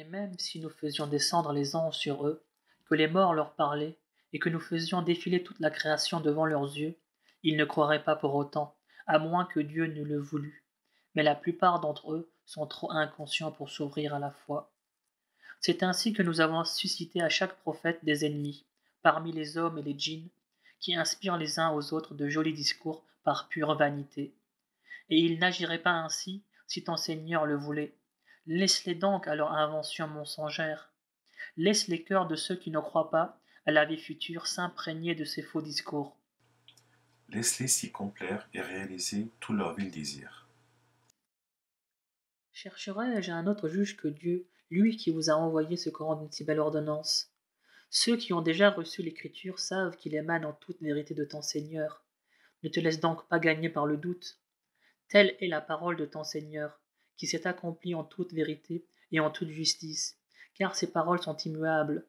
Et même si nous faisions descendre les anges sur eux, que les morts leur parlaient, et que nous faisions défiler toute la création devant leurs yeux, ils ne croiraient pas pour autant, à moins que Dieu ne le voulût. Mais la plupart d'entre eux sont trop inconscients pour s'ouvrir à la foi. C'est ainsi que nous avons suscité à chaque prophète des ennemis, parmi les hommes et les djinns, qui inspirent les uns aux autres de jolis discours par pure vanité. Et ils n'agiraient pas ainsi si ton Seigneur le voulait. Laisse-les donc à leur invention mensongère. Laisse les cœurs de ceux qui ne croient pas à la vie future s'imprégner de ces faux discours. Laisse-les s'y complaire et réaliser tous leurs vils désirs. Chercherai-je un autre juge que Dieu, lui qui vous a envoyé ce Coran d'une si belle ordonnance? Ceux qui ont déjà reçu l'Écriture savent qu'il émane en toute vérité de ton Seigneur. Ne te laisse donc pas gagner par le doute. Telle est la parole de ton Seigneur, qui s'est accomplie en toute vérité et en toute justice, car ses paroles sont immuables.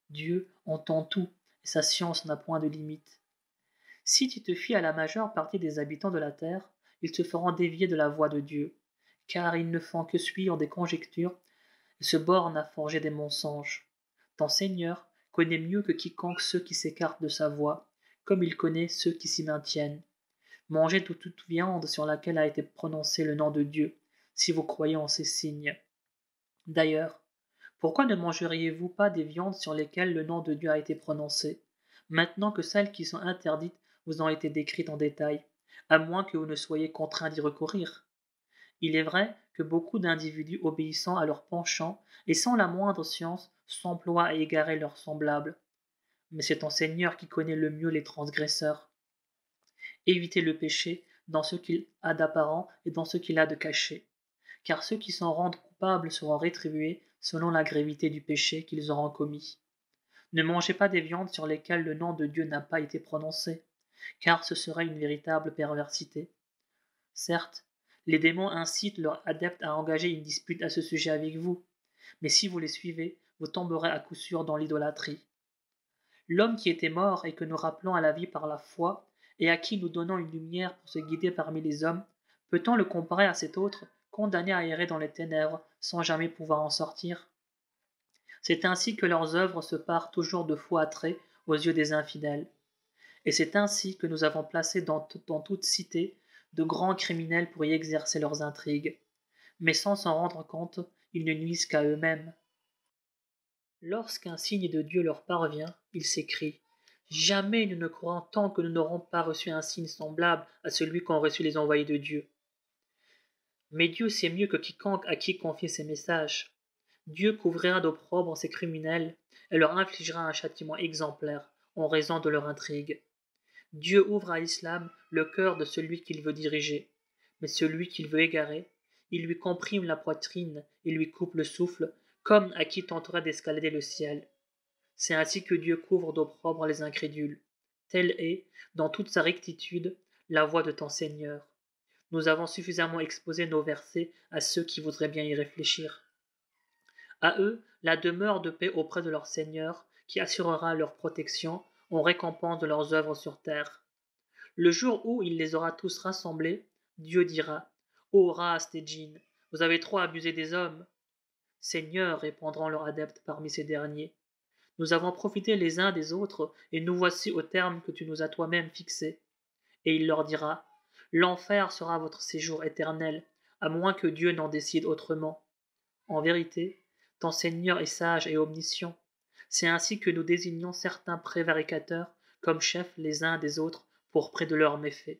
Dieu entend tout, et sa science n'a point de limite. Si tu te fies à la majeure partie des habitants de la terre, ils te feront dévier de la voie de Dieu, car ils ne font que suivre des conjectures et se bornent à forger des mensonges. Ton Seigneur connaît mieux que quiconque ceux qui s'écartent de sa voie, comme il connaît ceux qui s'y maintiennent. Mangez de toute viande sur laquelle a été prononcé le nom de Dieu, si vous croyez en ces signes. D'ailleurs, pourquoi ne mangeriez-vous pas des viandes sur lesquelles le nom de Dieu a été prononcé, maintenant que celles qui sont interdites vous ont été décrites en détail, à moins que vous ne soyez contraints d'y recourir? Il est vrai que beaucoup d'individus obéissant à leur penchant et sans la moindre science s'emploient à égarer leurs semblables. Mais c'est ton Seigneur qui connaît le mieux les transgresseurs. Évitez le péché dans ce qu'il a d'apparent et dans ce qu'il a de caché, car ceux qui s'en rendent coupables seront rétribués selon la gravité du péché qu'ils auront commis. Ne mangez pas des viandes sur lesquelles le nom de Dieu n'a pas été prononcé, car ce serait une véritable perversité. Certes, les démons incitent leurs adeptes à engager une dispute à ce sujet avec vous, mais si vous les suivez, vous tomberez à coup sûr dans l'idolâtrie. L'homme qui était mort et que nous rappelons à la vie par la foi, et à qui nous donnons une lumière pour se guider parmi les hommes, peut-on le comparer à cet autre, condamné à errer dans les ténèbres sans jamais pouvoir en sortir? C'est ainsi que leurs œuvres se parent toujours de faux attraits aux yeux des infidèles. Et c'est ainsi que nous avons placé dans toute cité de grands criminels pour y exercer leurs intrigues. Mais sans s'en rendre compte, ils ne nuisent qu'à eux-mêmes. Lorsqu'un signe de Dieu leur parvient, ils s'écrient: Jamais nous ne croirons tant que nous n'aurons pas reçu un signe semblable à celui qu'ont reçu les envoyés de Dieu. Mais Dieu sait mieux que quiconque à qui confier ces messages. Dieu couvrira d'opprobre ces criminels et leur infligera un châtiment exemplaire en raison de leur intrigue. Dieu ouvre à l'islam le cœur de celui qu'il veut diriger, mais celui qu'il veut égarer, il lui comprime la poitrine et lui coupe le souffle, comme à qui tenterait d'escalader le ciel. C'est ainsi que Dieu couvre d'opprobre les incrédules. Telle est, dans toute sa rectitude, la voie de ton Seigneur. Nous avons suffisamment exposé nos versets à ceux qui voudraient bien y réfléchir. À eux, la demeure de paix auprès de leur Seigneur, qui assurera leur protection en récompense de leurs œuvres sur terre. Le jour où il les aura tous rassemblés, Dieu dira: Ô race des djinns, vous avez trop abusé des hommes. Seigneur, répondront leurs adeptes parmi ces derniers, nous avons profité les uns des autres, et nous voici au terme que tu nous as toi-même fixé. Et il leur dira: L'enfer sera votre séjour éternel, à moins que Dieu n'en décide autrement. En vérité, ton Seigneur est sage et omniscient. C'est ainsi que nous désignons certains prévaricateurs comme chefs les uns des autres pour près de leurs méfaits.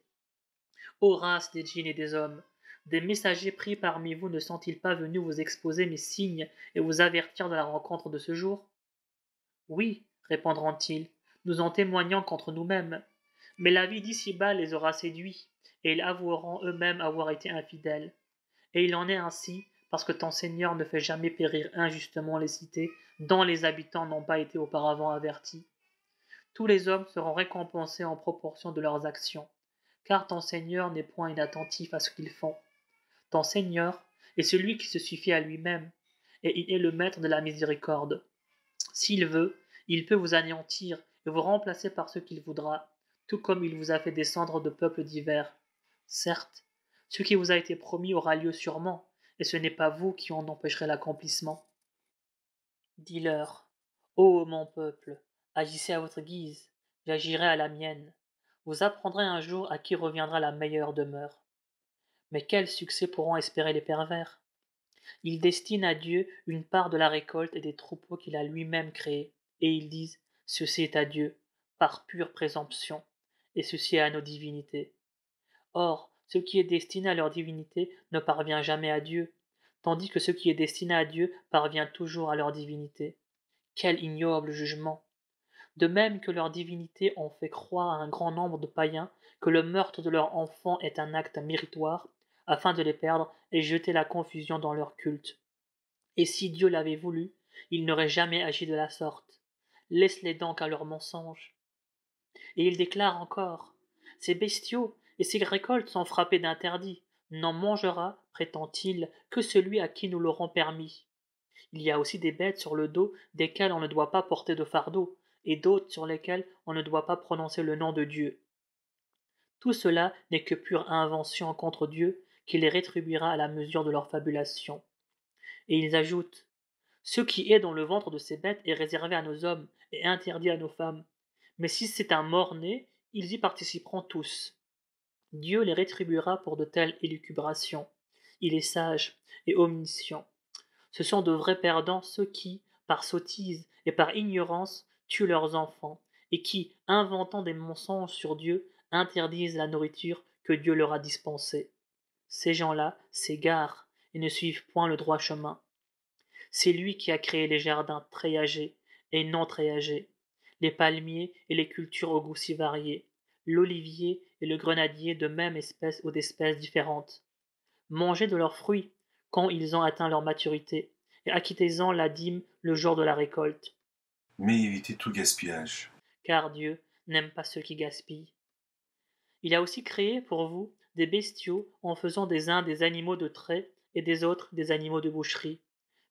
Ô race des djinns et des hommes, des messagers pris parmi vous ne sont-ils pas venus vous exposer mes signes et vous avertir de la rencontre de ce jour? Oui, répondront-ils, nous en témoignons contre nous-mêmes. Mais la vie d'ici-bas les aura séduits, et ils avoueront eux-mêmes avoir été infidèles. Et il en est ainsi, parce que ton Seigneur ne fait jamais périr injustement les cités dont les habitants n'ont pas été auparavant avertis. Tous les hommes seront récompensés en proportion de leurs actions, car ton Seigneur n'est point inattentif à ce qu'ils font. Ton Seigneur est celui qui se suffit à lui-même, et il est le maître de la miséricorde. S'il veut, il peut vous anéantir et vous remplacer par ce qu'il voudra, tout comme il vous a fait descendre de peuples divers. Certes, ce qui vous a été promis aura lieu sûrement, et ce n'est pas vous qui en empêcherez l'accomplissement. Dis-leur, ô mon peuple, agissez à votre guise, j'agirai à la mienne. Vous apprendrez un jour à qui reviendra la meilleure demeure. Mais quel succès pourront espérer les pervers? Ils destinent à Dieu une part de la récolte et des troupeaux qu'il a lui-même créés, et ils disent, ceci est à Dieu, par pure présomption, et ceci est à nos divinités. Or, ce qui est destiné à leur divinité ne parvient jamais à Dieu, tandis que ce qui est destiné à Dieu parvient toujours à leur divinité. Quel ignoble jugement! De même que leur divinité ont fait croire à un grand nombre de païens que le meurtre de leurs enfants est un acte méritoire, afin de les perdre et jeter la confusion dans leur culte. Et si Dieu l'avait voulu, il n'aurait jamais agi de la sorte. Laisse-les donc à leurs mensonges. Et il déclare encore, ces bestiaux et ces récoltes sont frappés d'interdit. N'en mangera, prétend-il, que celui à qui nous l'aurons permis. Il y a aussi des bêtes sur le dos desquelles on ne doit pas porter de fardeau, et d'autres sur lesquelles on ne doit pas prononcer le nom de Dieu. Tout cela n'est que pure invention contre Dieu, qui les rétribuera à la mesure de leur fabulation. Et ils ajoutent, ce qui est dans le ventre de ces bêtes est réservé à nos hommes et interdit à nos femmes. Mais si c'est un mort-né, ils y participeront tous. Dieu les rétribuera pour de telles élucubrations. Il est sage et omniscient. Ce sont de vrais perdants ceux qui, par sottise et par ignorance, tuent leurs enfants, et qui, inventant des mensonges sur Dieu, interdisent la nourriture que Dieu leur a dispensée. Ces gens-là s'égarent et ne suivent point le droit chemin. C'est lui qui a créé les jardins treillages et non treillages, les palmiers et les cultures au goût si variés, l'olivier et le grenadier de même espèce ou d'espèces différentes. Mangez de leurs fruits quand ils ont atteint leur maturité, et acquittez-en la dîme le jour de la récolte, Mais évitez tout gaspillage. car Dieu n'aime pas ceux qui gaspillent. Il a aussi créé pour vous des bestiaux en faisant des uns des animaux de trait et des autres des animaux de boucherie.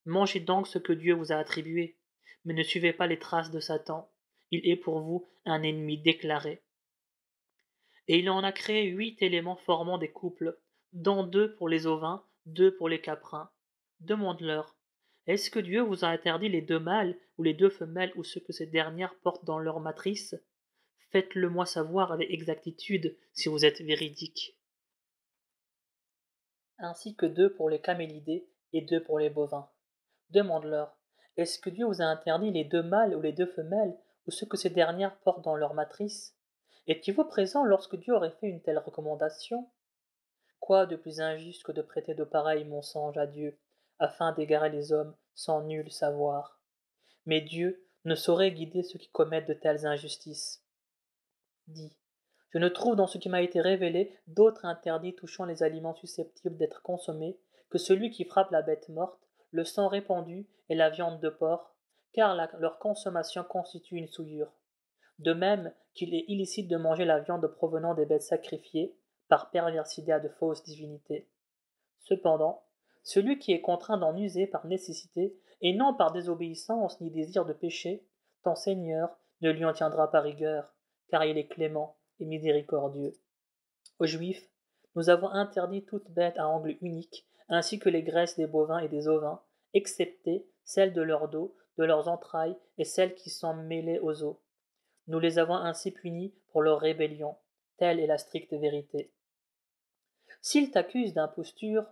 Mangez donc ce que Dieu vous a attribué, mais ne suivez pas les traces de Satan. Il est pour vous un ennemi déclaré. Et il en a créé 8 éléments formant des couples, dont 2 pour les ovins, 2 pour les caprins. Demande-leur, est-ce que Dieu vous a interdit les 2 mâles ou les 2 femelles ou ce que ces dernières portent dans leur matrice? Faites-le moi savoir avec exactitude si vous êtes véridique. Ainsi que 2 pour les camélidés et 2 pour les bovins. Demande-leur, est-ce que Dieu vous a interdit les 2 mâles ou les 2 femelles ou ce que ces dernières portent dans leur matrice? Étiez-vous présent lorsque Dieu aurait fait une telle recommandation? Quoi de plus injuste que de prêter de pareils mensonges à Dieu, afin d'égarer les hommes sans nul savoir? Mais Dieu ne saurait guider ceux qui commettent de telles injustices. Dis, je ne trouve dans ce qui m'a été révélé d'autre interdit touchant les aliments susceptibles d'être consommés que celui qui frappe la bête morte, le sang répandu et la viande de porc, car leur consommation constitue une souillure. De même qu'il est illicite de manger la viande provenant des bêtes sacrifiées, par perversité à de fausses divinités. Cependant, celui qui est contraint d'en user par nécessité, et non par désobéissance ni désir de péché, ton Seigneur ne lui en tiendra pas rigueur, car il est clément et miséricordieux. Aux Juifs, nous avons interdit toute bête à angle unique, ainsi que les graisses des bovins et des ovins, excepté celles de leur dos, de leurs entrailles et celles qui sont mêlées aux os. Nous les avons ainsi punis pour leur rébellion. Telle est la stricte vérité. S'ils t'accusent d'imposture,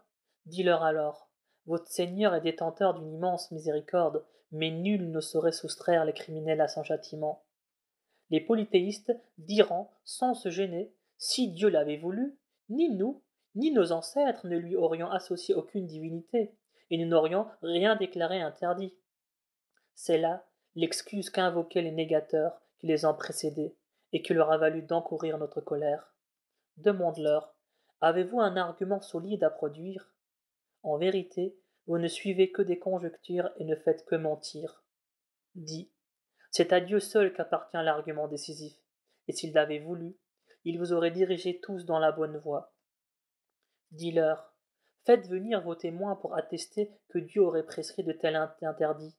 dis-leur alors, votre Seigneur est détenteur d'une immense miséricorde, mais nul ne saurait soustraire les criminels à son châtiment. Les polythéistes diront, sans se gêner, si Dieu l'avait voulu, ni nous, ni nos ancêtres ne lui aurions associé aucune divinité, et nous n'aurions rien déclaré interdit. C'est là l'excuse qu'invoquaient les négateurs qui les ont précédés, et qui leur a valu d'encourir notre colère. Demande-leur, avez-vous un argument solide à produire? En vérité, vous ne suivez que des conjectures et ne faites que mentir. Dis, c'est à Dieu seul qu'appartient l'argument décisif, et s'il l'avait voulu, il vous aurait dirigés tous dans la bonne voie. Dis-leur, faites venir vos témoins pour attester que Dieu aurait prescrit de tels interdits.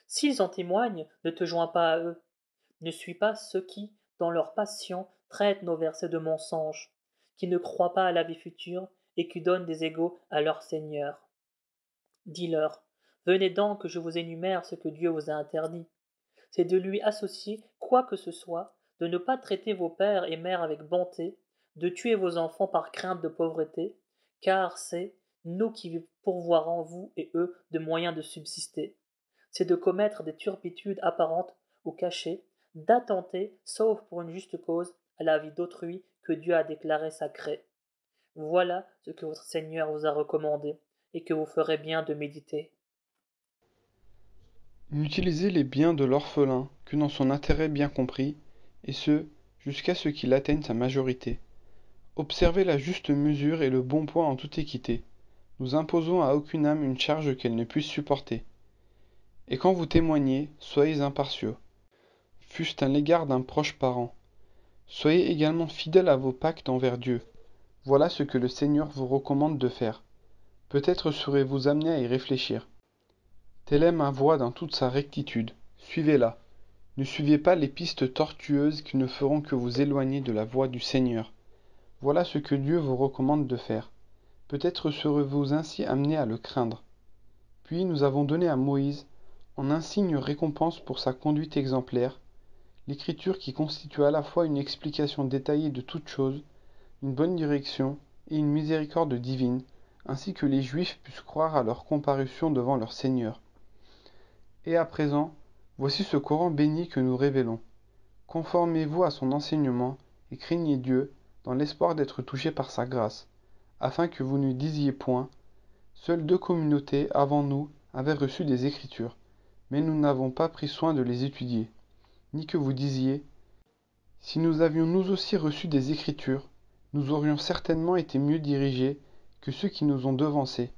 S'ils en témoignent, ne te joins pas à eux. Ne suis pas ceux qui, dans leur passion, traitent nos versets de mensonges, qui ne croient pas à la vie future et qui donnent des égaux à leur Seigneur. Dis-leur, Venez donc que je vous énumère ce que Dieu vous a interdit. C'est de lui associer quoi que ce soit, de ne pas traiter vos pères et mères avec bonté, de tuer vos enfants par crainte de pauvreté, car c'est nous qui pourvoirons vous et eux de moyens de subsister. C'est de commettre des turpitudes apparentes ou cachées, d'attenter, sauf pour une juste cause, à la vie d'autrui que Dieu a déclarée sacrée. Voilà ce que votre Seigneur vous a recommandé, et que vous ferez bien de méditer. N'utilisez les biens de l'orphelin que dans son intérêt bien compris, et ce, jusqu'à ce qu'il atteigne sa majorité. Observez la juste mesure et le bon poids en toute équité. Nous imposons à aucune âme une charge qu'elle ne puisse supporter. Et quand vous témoignez, soyez impartiaux, fût-ce à l'égard d'un proche parent. Soyez également fidèles à vos pactes envers Dieu. Voilà ce que le Seigneur vous recommande de faire. Peut-être serez-vous amené à y réfléchir. Telle est ma voie dans toute sa rectitude. Suivez-la. Ne suivez pas les pistes tortueuses qui ne feront que vous éloigner de la voie du Seigneur. Voilà ce que Dieu vous recommande de faire. Peut-être serez-vous ainsi amené à le craindre. Puis nous avons donné à Moïse, en insigne récompense pour sa conduite exemplaire, l'écriture qui constitue à la fois une explication détaillée de toutes choses, une bonne direction et une miséricorde divine, ainsi que les Juifs puissent croire à leur comparution devant leur Seigneur. Et à présent, voici ce Coran béni que nous révélons. Conformez-vous à son enseignement et craignez Dieu dans l'espoir d'être touchés par sa grâce, afin que vous ne disiez point, seules deux communautés avant nous avaient reçu des Écritures, mais nous n'avons pas pris soin de les étudier, ni que vous disiez, si nous avions nous aussi reçu des Écritures, nous aurions certainement été mieux dirigés que ceux qui nous ont devancés.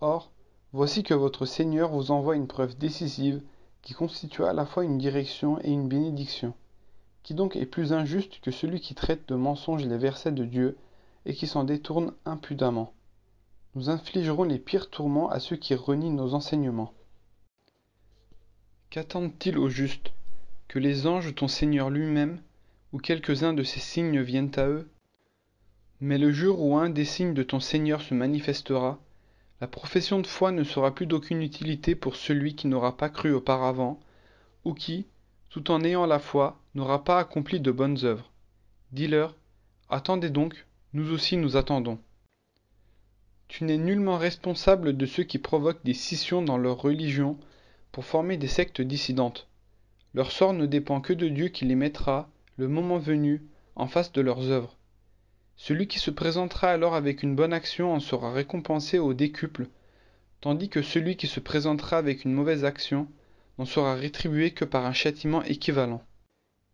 Or, voici que votre Seigneur vous envoie une preuve décisive qui constitue à la fois une direction et une bénédiction. Qui donc est plus injuste que celui qui traite de mensonges les versets de Dieu et qui s'en détourne impudemment? Nous infligerons les pires tourments à ceux qui renient nos enseignements. Qu'attendent-ils au juste? Que les anges, ton Seigneur lui-même, ou quelques-uns de ses signes viennent à eux? Mais le jour où un des signes de ton Seigneur se manifestera, la profession de foi ne sera plus d'aucune utilité pour celui qui n'aura pas cru auparavant, ou qui, tout en ayant la foi, n'aura pas accompli de bonnes œuvres. Dis-leur, attendez donc, nous aussi nous attendons. Tu n'es nullement responsable de ceux qui provoquent des scissions dans leur religion pour former des sectes dissidentes. Leur sort ne dépend que de Dieu qui les mettra, le moment venu, en face de leurs œuvres. Celui qui se présentera alors avec une bonne action en sera récompensé au décuple, tandis que celui qui se présentera avec une mauvaise action n'en sera rétribué que par un châtiment équivalent.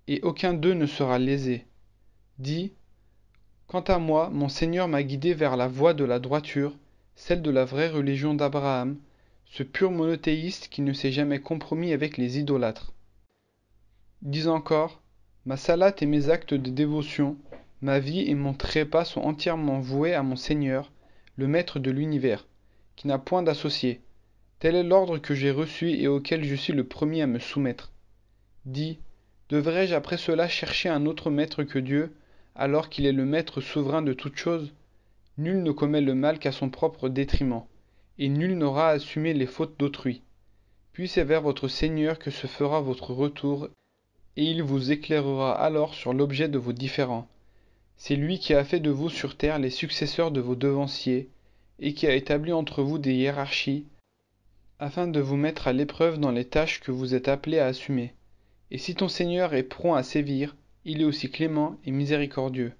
Et aucun d'eux ne sera lésé. Dis, quant à moi, mon Seigneur m'a guidé vers la voie de la droiture, celle de la vraie religion d'Abraham, ce pur monothéiste qui ne s'est jamais compromis avec les idolâtres. Dis encore, ma salate et mes actes de dévotion, ma vie et mon trépas sont entièrement voués à mon Seigneur, le Maître de l'univers, qui n'a point d'associé. Tel est l'ordre que j'ai reçu et auquel je suis le premier à me soumettre. Dis, devrais-je après cela chercher un autre maître que Dieu, alors qu'il est le maître souverain de toutes choses? Nul ne commet le mal qu'à son propre détriment, et nul n'aura à assumer les fautes d'autrui. Puis c'est vers votre Seigneur que se fera votre retour, et il vous éclairera alors sur l'objet de vos différends. C'est lui qui a fait de vous sur terre les successeurs de vos devanciers, et qui a établi entre vous des hiérarchies, afin de vous mettre à l'épreuve dans les tâches que vous êtes appelés à assumer. Et si ton Seigneur est prompt à sévir, il est aussi clément et miséricordieux.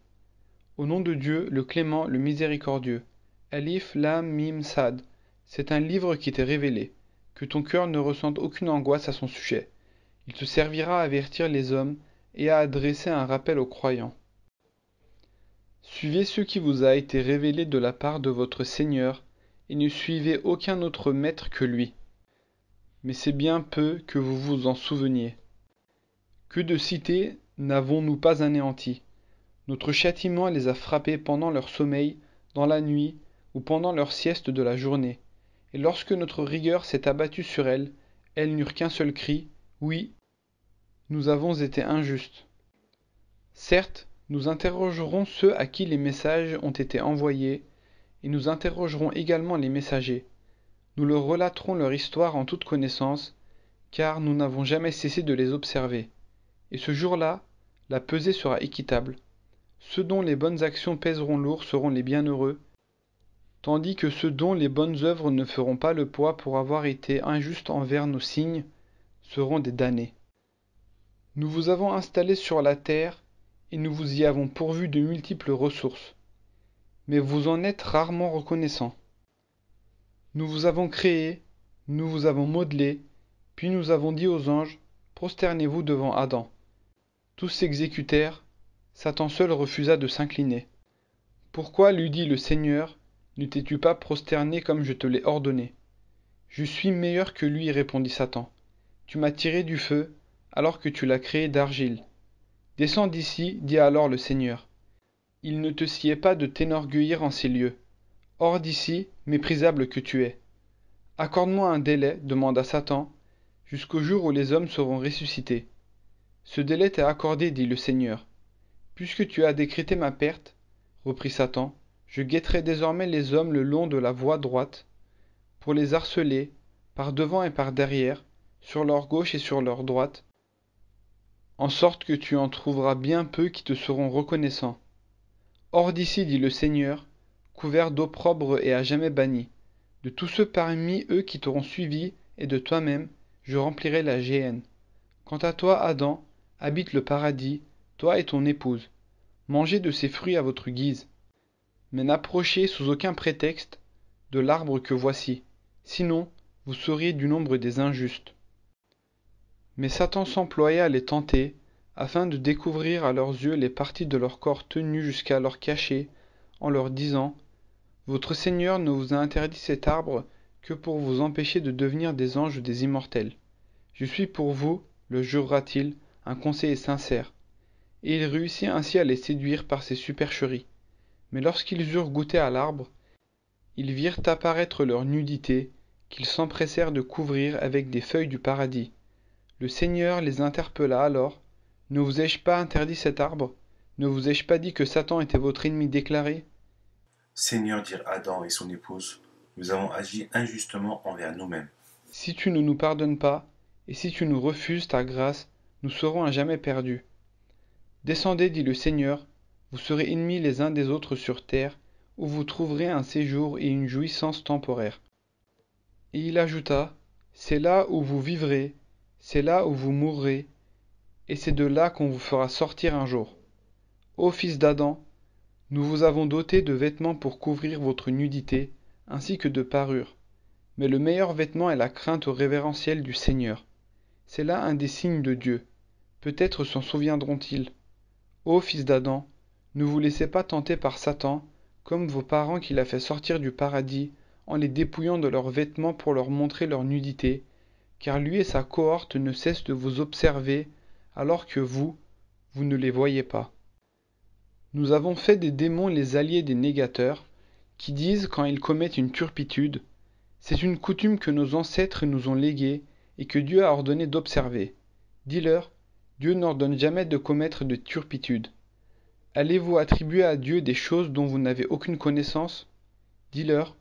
Au nom de Dieu, le clément, le miséricordieux. Alif, Lam, Mim, Sad. C'est un livre qui t'est révélé. Que ton cœur ne ressente aucune angoisse à son sujet. Il te servira à avertir les hommes et à adresser un rappel aux croyants. Suivez ce qui vous a été révélé de la part de votre Seigneur, et ne suivez aucun autre maître que lui. Mais c'est bien peu que vous vous en souveniez. Que de cités n'avons-nous pas anéanties? Notre châtiment les a frappés pendant leur sommeil, dans la nuit, ou pendant leur sieste de la journée. Et lorsque notre rigueur s'est abattue sur elles, elles n'eurent qu'un seul cri, oui, nous avons été injustes. Certes, nous interrogerons ceux à qui les messages ont été envoyés, et nous interrogerons également les messagers. Nous leur relaterons leur histoire en toute connaissance, car nous n'avons jamais cessé de les observer. Et ce jour-là, la pesée sera équitable. Ceux dont les bonnes actions pèseront lourd seront les bienheureux, tandis que ceux dont les bonnes œuvres ne feront pas le poids pour avoir été injustes envers nos signes seront des damnés. Nous vous avons installés sur la terre, et nous vous y avons pourvu de multiples ressources. Mais vous en êtes rarement reconnaissants. Nous vous avons créés, nous vous avons modelés, puis nous avons dit aux anges, prosternez-vous devant Adam. Tous s'exécutèrent, Satan seul refusa de s'incliner. Pourquoi, lui dit le Seigneur, ne t'es-tu pas prosterné comme je te l'ai ordonné? Je suis meilleur que lui, répondit Satan. Tu m'as tiré du feu, alors que tu l'as créé d'argile. Descends d'ici, dit alors le Seigneur. Il ne te sied pas de t'enorgueillir en ces lieux. Hors d'ici, méprisable que tu es. Accorde-moi un délai, demanda Satan, jusqu'au jour où les hommes seront ressuscités. Ce délai t'est accordé, dit le Seigneur. Puisque tu as décrété ma perte, reprit Satan, je guetterai désormais les hommes le long de la voie droite, pour les harceler, par devant et par derrière, sur leur gauche et sur leur droite, en sorte que tu en trouveras bien peu qui te seront reconnaissants. Hors d'ici, dit le Seigneur, couvert d'opprobre et à jamais banni. De tous ceux parmi eux qui t'auront suivi, et de toi-même, je remplirai la géhenne. Quant à toi, Adam, habite le paradis, toi et ton épouse. Mangez de ses fruits à votre guise. Mais n'approchez sous aucun prétexte de l'arbre que voici, sinon vous seriez du nombre des injustes. Mais Satan s'employa à les tenter, afin de découvrir à leurs yeux les parties de leur corps tenues jusqu'alors cachées, en leur disant, votre Seigneur ne vous a interdit cet arbre que pour vous empêcher de devenir des anges des immortels. Je suis pour vous, le jurera-t-il, un conseiller sincère. Et il réussit ainsi à les séduire par ses supercheries. Mais lorsqu'ils eurent goûté à l'arbre, ils virent apparaître leur nudité, qu'ils s'empressèrent de couvrir avec des feuilles du paradis. Le Seigneur les interpella alors. Ne vous ai-je pas interdit cet arbre? Ne vous ai-je pas dit que Satan était votre ennemi déclaré? Seigneur, dirent Adam et son épouse, nous avons agi injustement envers nous-mêmes. Si tu ne nous pardonnes pas, et si tu nous refuses ta grâce, nous serons à jamais perdus. Descendez, dit le Seigneur, vous serez ennemis les uns des autres sur terre, où vous trouverez un séjour et une jouissance temporaire. Et il ajouta, c'est là où vous vivrez, c'est là où vous mourrez, et c'est de là qu'on vous fera sortir un jour. Ô fils d'Adam, nous vous avons doté de vêtements pour couvrir votre nudité, ainsi que de parures. Mais le meilleur vêtement est la crainte révérentielle du Seigneur. C'est là un des signes de Dieu. Peut-être s'en souviendront-ils. Ô fils d'Adam, ne vous laissez pas tenter par Satan, comme vos parents qu'il a fait sortir du paradis, en les dépouillant de leurs vêtements pour leur montrer leur nudité, car lui et sa cohorte ne cessent de vous observer, alors que vous ne les voyez pas. Nous avons fait des démons les alliés des négateurs, qui disent quand ils commettent une turpitude, c'est une coutume que nos ancêtres nous ont léguée et que Dieu a ordonné d'observer. Dis-leur, Dieu n'ordonne jamais de commettre de turpitude. Allez-vous attribuer à Dieu des choses dont vous n'avez aucune connaissance? Dis-leur,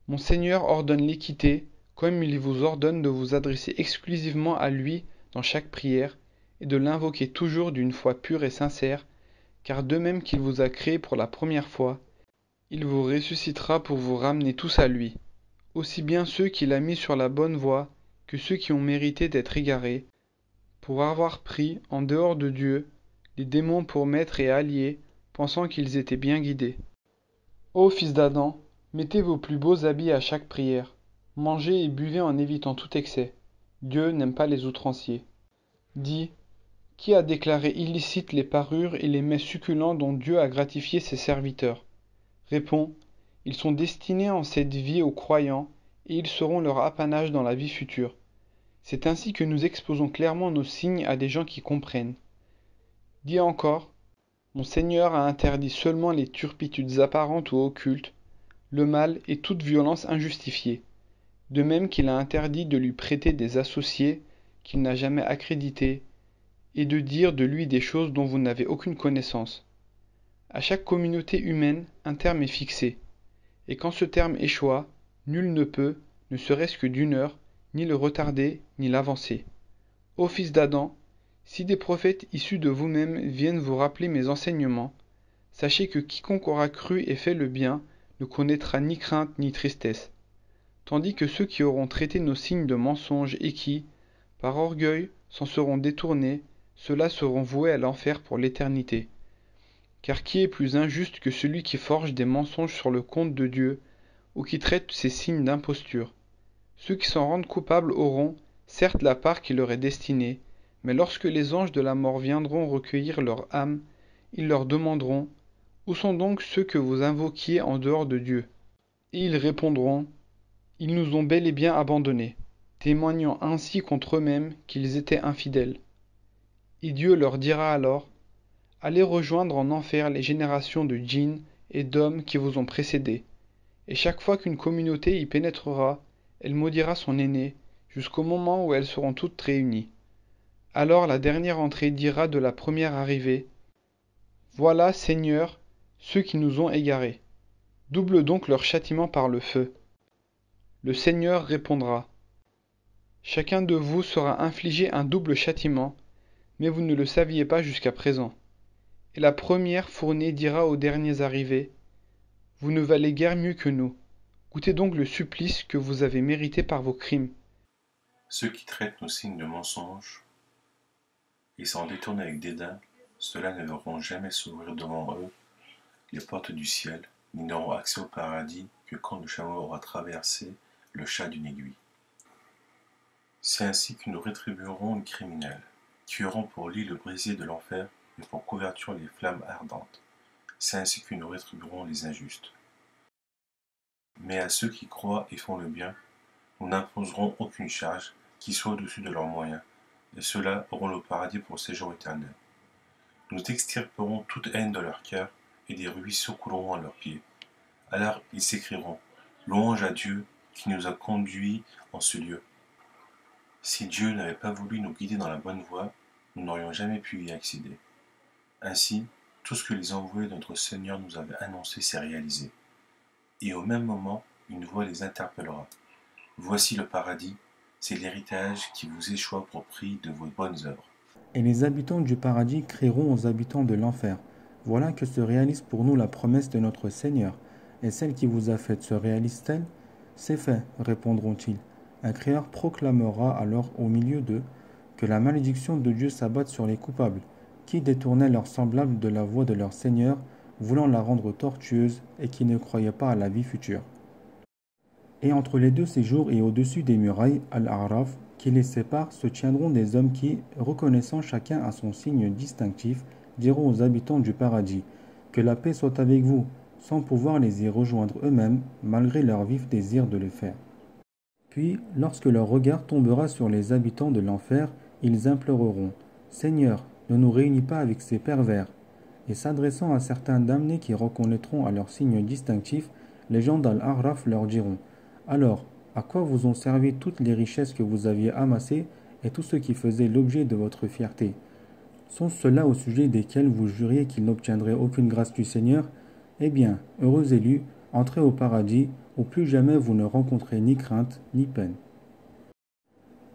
mon Seigneur ordonne l'équité, comme il vous ordonne de vous adresser exclusivement à lui dans chaque prière, et de l'invoquer toujours d'une foi pure et sincère, car de même qu'il vous a créé pour la première fois, il vous ressuscitera pour vous ramener tous à lui, aussi bien ceux qu'il a mis sur la bonne voie que ceux qui ont mérité d'être égarés, pour avoir pris, en dehors de Dieu, les démons pour maîtres et alliés, pensant qu'ils étaient bien guidés. Ô fils d'Adam, mettez vos plus beaux habits à chaque prière, mangez et buvez en évitant tout excès. Dieu n'aime pas les outranciers. Dis, qui a déclaré illicites les parures et les mets succulents dont Dieu a gratifié ses serviteurs? Réponds, ils sont destinés en cette vie aux croyants, et ils seront leur apanage dans la vie future. C'est ainsi que nous exposons clairement nos signes à des gens qui comprennent. Dis encore, mon Seigneur a interdit seulement les turpitudes apparentes ou occultes, le mal et toute violence injustifiée, de même qu'il a interdit de lui prêter des associés qu'il n'a jamais accrédités, et de dire de lui des choses dont vous n'avez aucune connaissance. À chaque communauté humaine, un terme est fixé, et quand ce terme échoua, Nul ne peut, ne serait-ce que d'une heure, ni le retarder, ni l'avancer. Ô fils d'Adam, si des prophètes issus de vous-même viennent vous rappeler mes enseignements, sachez que quiconque aura cru et fait le bien ne connaîtra ni crainte ni tristesse, tandis que ceux qui auront traité nos signes de mensonges et qui, par orgueil, s'en seront détournés, ceux-là seront voués à l'enfer pour l'éternité. Car qui est plus injuste que celui qui forge des mensonges sur le compte de Dieu, ou qui traite ces signes d'imposture? Ceux qui s'en rendent coupables auront, certes, la part qui leur est destinée, mais lorsque les anges de la mort viendront recueillir leur âme, ils leur demanderont: Où sont donc ceux que vous invoquiez en dehors de Dieu? Et ils répondront: Ils nous ont bel et bien abandonnés, témoignant ainsi contre eux-mêmes qu'ils étaient infidèles. Et Dieu leur dira alors: Allez rejoindre en enfer les générations de djinns et d'hommes qui vous ont précédés. Et chaque fois qu'une communauté y pénétrera, elle maudira son aîné, jusqu'au moment où elles seront toutes réunies. Alors la dernière entrée dira de la première arrivée: Voilà, Seigneur, ceux qui nous ont égarés. Double donc leur châtiment par le feu. Le Seigneur répondra: Chacun de vous sera infligé un double châtiment, mais vous ne le saviez pas jusqu'à présent. Et la première fournée dira aux derniers arrivés: Vous ne valez guère mieux que nous. Goûtez donc le supplice que vous avez mérité par vos crimes. Ceux qui traitent nos signes de mensonges et s'en détournent avec dédain, ceux-là ne verront jamais s'ouvrir devant eux les portes du ciel, ni n'auront accès au paradis que quand le chameau aura traversé le chat d'une aiguille. C'est ainsi que nous rétribuerons les criminels, qui auront pour lit le brésier de l'enfer et pour couverture les flammes ardentes. C'est ainsi que nous rétribuerons les injustes. Mais à ceux qui croient et font le bien, nous n'imposerons aucune charge qui soit au-dessus de leurs moyens, et ceux-là auront le paradis pour séjour éternel. Nous extirperons toute haine de leur cœur, et des ruisseaux couleront à leurs pieds. Alors ils s'écrieront: Louange à Dieu qui nous a conduits en ce lieu. Si Dieu n'avait pas voulu nous guider dans la bonne voie, nous n'aurions jamais pu y accéder. Ainsi, tout ce que les envoyés de notre Seigneur nous avaient annoncé s'est réalisé. Et au même moment, une voix les interpellera: Voici le paradis, c'est l'héritage qui vous est choisi pour prix de vos bonnes œuvres. Et les habitants du paradis crieront aux habitants de l'enfer: Voilà que se réalise pour nous la promesse de notre Seigneur. Et celle qui vous a faite se réalise-t-elle? C'est fait, répondront-ils. Un crieur proclamera alors au milieu d'eux que la malédiction de Dieu s'abatte sur les coupables, qui détournaient leurs semblables de la voie de leur Seigneur, voulant la rendre tortueuse, et qui ne croyaient pas à la vie future. Et entre les deux séjours et au-dessus des murailles, Al-A'raf, qui les séparent, se tiendront des hommes qui, reconnaissant chacun à son signe distinctif, diront aux habitants du paradis: Que la paix soit avec vous, sans pouvoir les y rejoindre eux-mêmes, malgré leur vif désir de le faire. Puis, lorsque leur regard tombera sur les habitants de l'enfer, ils imploreront: Seigneur, ne nous réunis pas avec ces pervers. Et s'adressant à certains damnés qui reconnaîtront à leur signe distinctif, les gens d'Al-A'raf leur diront: Alors, à quoi vous ont servi toutes les richesses que vous aviez amassées et tout ce qui faisait l'objet de votre fierté? Sont ceux-là au sujet desquels vous juriez qu'ils n'obtiendraient aucune grâce du Seigneur? Eh bien, heureux élus, entrez au paradis, où plus jamais vous ne rencontrez ni crainte ni peine.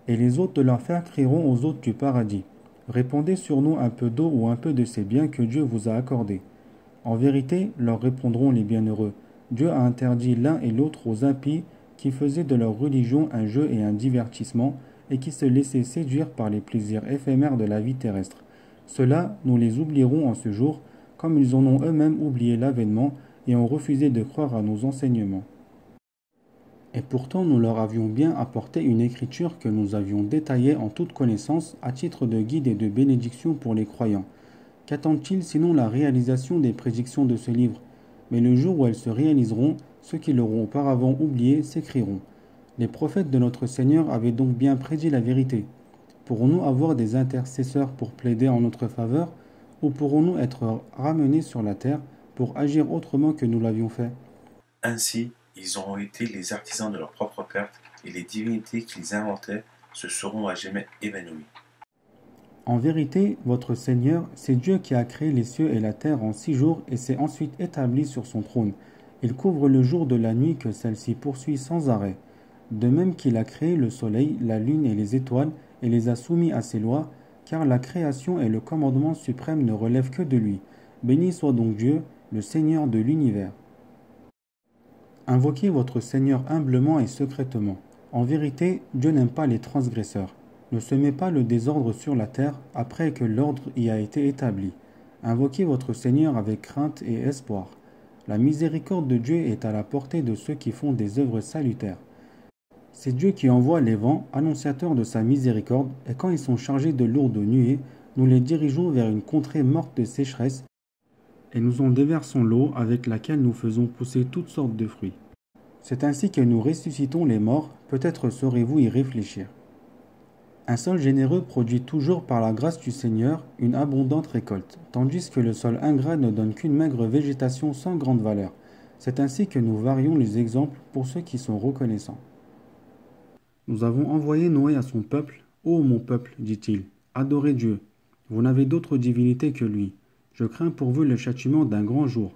Et les hôtes de l'enfer crieront aux hôtes du paradis: Répandez sur nous un peu d'eau ou un peu de ces biens que Dieu vous a accordés. En vérité, leur répondront les bienheureux, Dieu a interdit l'un et l'autre aux impies qui faisaient de leur religion un jeu et un divertissement, et qui se laissaient séduire par les plaisirs éphémères de la vie terrestre. Ceux-là, nous les oublierons en ce jour, comme ils en ont eux-mêmes oublié l'avènement et ont refusé de croire à nos enseignements. Et pourtant nous leur avions bien apporté une écriture que nous avions détaillée en toute connaissance à titre de guide et de bénédiction pour les croyants. Qu'attendent-ils sinon la réalisation des prédictions de ce livre? Mais le jour où elles se réaliseront, ceux qui l'auront auparavant oublié s'écrieront: Les prophètes de notre Seigneur avaient donc bien prédit la vérité. Pourrons-nous avoir des intercesseurs pour plaider en notre faveur, ou pourrons-nous être ramenés sur la terre pour agir autrement que nous l'avions fait? Ainsi, ils auront été les artisans de leur propre perte, et les divinités qu'ils inventaient se seront à jamais évanouies. En vérité, votre Seigneur, c'est Dieu qui a créé les cieux et la terre en 6 jours et s'est ensuite établi sur son trône. Il couvre le jour de la nuit que celle-ci poursuit sans arrêt. De même qu'il a créé le soleil, la lune et les étoiles, et les a soumis à ses lois, car la création et le commandement suprême ne relèvent que de lui. Béni soit donc Dieu, le Seigneur de l'univers. Invoquez votre Seigneur humblement et secrètement. En vérité, Dieu n'aime pas les transgresseurs. Ne semez pas le désordre sur la terre après que l'ordre y a été établi. Invoquez votre Seigneur avec crainte et espoir. La miséricorde de Dieu est à la portée de ceux qui font des œuvres salutaires. C'est Dieu qui envoie les vents, annonciateurs de sa miséricorde, et quand ils sont chargés de lourdes nuées, nous les dirigeons vers une contrée morte de sécheresse, et nous en déversons l'eau avec laquelle nous faisons pousser toutes sortes de fruits. C'est ainsi que nous ressuscitons les morts, peut-être saurez-vous y réfléchir. Un sol généreux produit toujours par la grâce du Seigneur une abondante récolte, tandis que le sol ingrat ne donne qu'une maigre végétation sans grande valeur. C'est ainsi que nous varions les exemples pour ceux qui sont reconnaissants. Nous avons envoyé Noé à son peuple. « Ô mon peuple, dit-il, adorez Dieu. Vous n'avez d'autre divinité que lui. Je crains pour vous le châtiment d'un grand jour. »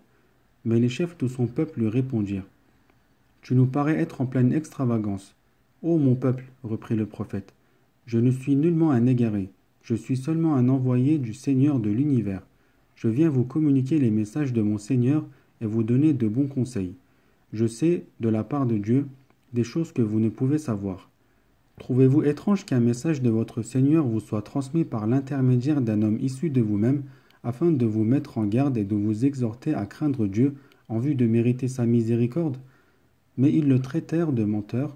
Mais les chefs de son peuple lui répondirent. « Tu nous parais être en pleine extravagance. »« Ô mon peuple, reprit le prophète, je ne suis nullement un égaré. Je suis seulement un envoyé du Seigneur de l'univers. Je viens vous communiquer les messages de mon Seigneur et vous donner de bons conseils. Je sais, de la part de Dieu, des choses que vous ne pouvez savoir. Trouvez-vous étrange qu'un message de votre Seigneur vous soit transmis par l'intermédiaire d'un homme issu de vous-même, afin de vous mettre en garde et de vous exhorter à craindre Dieu en vue de mériter sa miséricorde? Mais ils le traitèrent de menteur.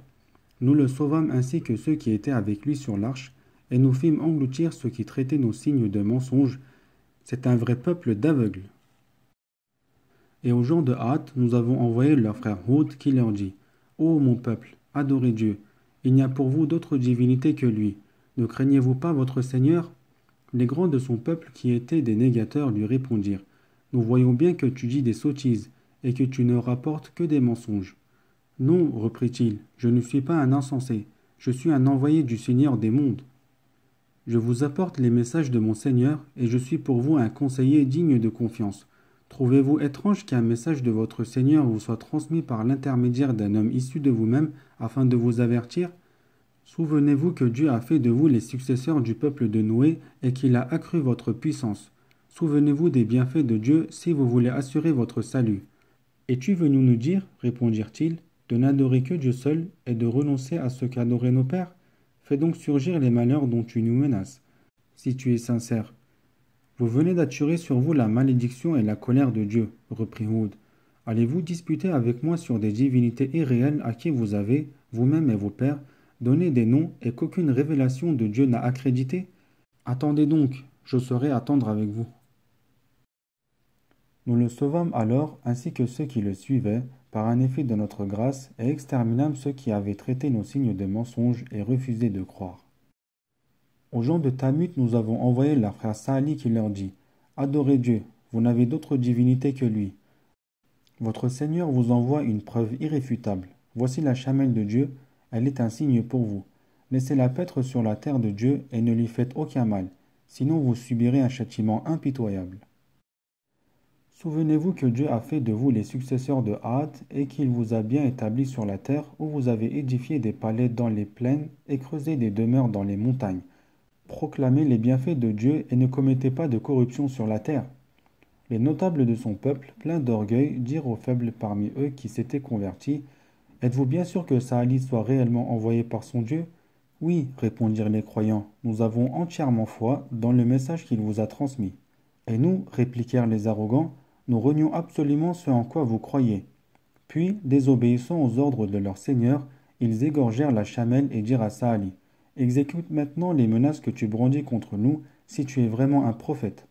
Nous le sauvâmes ainsi que ceux qui étaient avec lui sur l'arche, et nous fîmes engloutir ceux qui traitaient nos signes de mensonges. C'est un vrai peuple d'aveugles. Et aux gens de Hâte, nous avons envoyé leur frère Hud qui leur dit, « Ô mon peuple, adorez Dieu. Il n'y a pour vous d'autre divinité que lui. Ne craignez-vous pas votre Seigneur ?» Les grands de son peuple qui étaient des négateurs lui répondirent, « Nous voyons bien que tu dis des sottises, et que tu ne rapportes que des mensonges. » « Non, reprit-il, je ne suis pas un insensé, je suis un envoyé du Seigneur des mondes. Je vous apporte les messages de mon Seigneur, et je suis pour vous un conseiller digne de confiance. Trouvez-vous étrange qu'un message de votre Seigneur vous soit transmis par l'intermédiaire d'un homme issu de vous-même, afin de vous avertir? Souvenez-vous que Dieu a fait de vous les successeurs du peuple de Noé, et qu'il a accru votre puissance. Souvenez-vous des bienfaits de Dieu si vous voulez assurer votre salut. Es-tu venu nous dire, répondirent-ils, de n'adorer que Dieu seul et de renoncer à ce qu'adoraient nos pères? Fais donc surgir les malheurs dont tu nous menaces, si tu es sincère. Vous venez d'attirer sur vous la malédiction et la colère de Dieu, reprit Hud. Allez-vous disputer avec moi sur des divinités irréelles à qui vous avez, vous-même et vos pères, donné des noms et qu'aucune révélation de Dieu n'a accrédité? Attendez donc, je saurai attendre avec vous. Nous le sauvâmes alors, ainsi que ceux qui le suivaient, par un effet de notre grâce, et exterminâmes ceux qui avaient traité nos signes de mensonges et refusé de croire. Aux gens de Tamut, nous avons envoyé leur frère Saali qui leur dit, « Adorez Dieu, vous n'avez d'autre divinité que lui. Votre Seigneur vous envoie une preuve irréfutable. Voici la chamelle de Dieu, elle est un signe pour vous. Laissez-la paître sur la terre de Dieu et ne lui faites aucun mal, sinon vous subirez un châtiment impitoyable. » Souvenez-vous que Dieu a fait de vous les successeurs de Hâth et qu'il vous a bien établis sur la terre où vous avez édifié des palais dans les plaines et creusé des demeures dans les montagnes. Proclamez les bienfaits de Dieu et ne commettez pas de corruption sur la terre. Les notables de son peuple, pleins d'orgueil, dirent aux faibles parmi eux qui s'étaient convertis, « Êtes-vous bien sûr que Saali soit réellement envoyé par son Dieu ?» « Oui, répondirent les croyants, nous avons entièrement foi dans le message qu'il vous a transmis. » « Et nous, répliquèrent les arrogants, nous renions absolument ce en quoi vous croyez. » Puis, désobéissant aux ordres de leur Seigneur, ils égorgèrent la chamelle et dirent à Saali, « Exécute maintenant les menaces que tu brandis contre nous, si tu es vraiment un prophète. »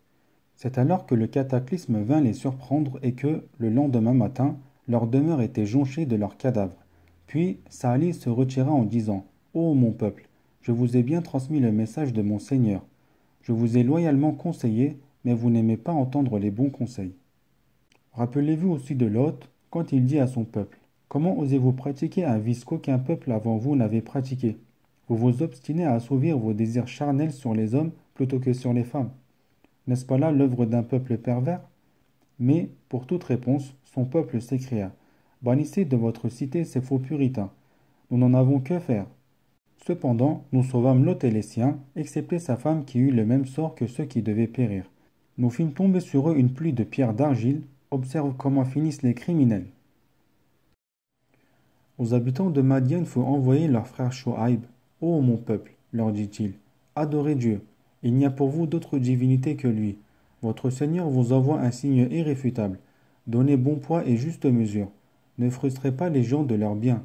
C'est alors que le cataclysme vint les surprendre et que, le lendemain matin, leur demeure était jonchée de leurs cadavres. Puis Saali se retira en disant, « Ô mon peuple, je vous ai bien transmis le message de mon Seigneur. Je vous ai loyalement conseillé, mais vous n'aimez pas entendre les bons conseils. » Rappelez-vous aussi de Lot, quand il dit à son peuple, « Comment osez-vous pratiquer un vice qu'aucun peuple avant vous n'avait pratiqué? Vous vous obstinez à assouvir vos désirs charnels sur les hommes plutôt que sur les femmes. N'est-ce pas là l'œuvre d'un peuple pervers ?» Mais, pour toute réponse, son peuple s'écria, Bannissez de votre cité ces faux puritains. Nous n'en avons que faire. Cependant, nous sauvâmes Lot et les siens, excepté sa femme qui eut le même sort que ceux qui devaient périr. Nous fîmes tomber sur eux une pluie de pierres d'argile. Observe comment finissent les criminels. Aux habitants de Madian faut envoyer leur frère Shoaïb. Ô mon peuple, leur dit-il, adorez Dieu. Il n'y a pour vous d'autre divinité que lui. Votre Seigneur vous envoie un signe irréfutable. Donnez bon poids et juste mesure. Ne frustrez pas les gens de leurs biens.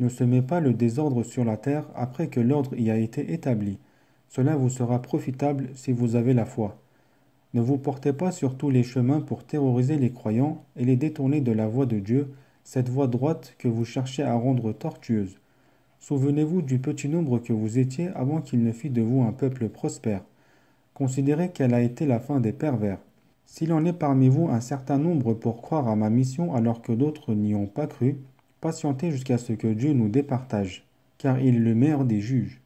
Ne semez pas le désordre sur la terre après que l'ordre y a été établi. Cela vous sera profitable si vous avez la foi. Ne vous portez pas sur tous les chemins pour terroriser les croyants et les détourner de la voie de Dieu, cette voie droite que vous cherchez à rendre tortueuse. Souvenez-vous du petit nombre que vous étiez avant qu'il ne fît de vous un peuple prospère. Considérez quelle a été la fin des pervers. S'il en est parmi vous un certain nombre pour croire à ma mission alors que d'autres n'y ont pas cru, patientez jusqu'à ce que Dieu nous départage, car il est le meilleur des juges.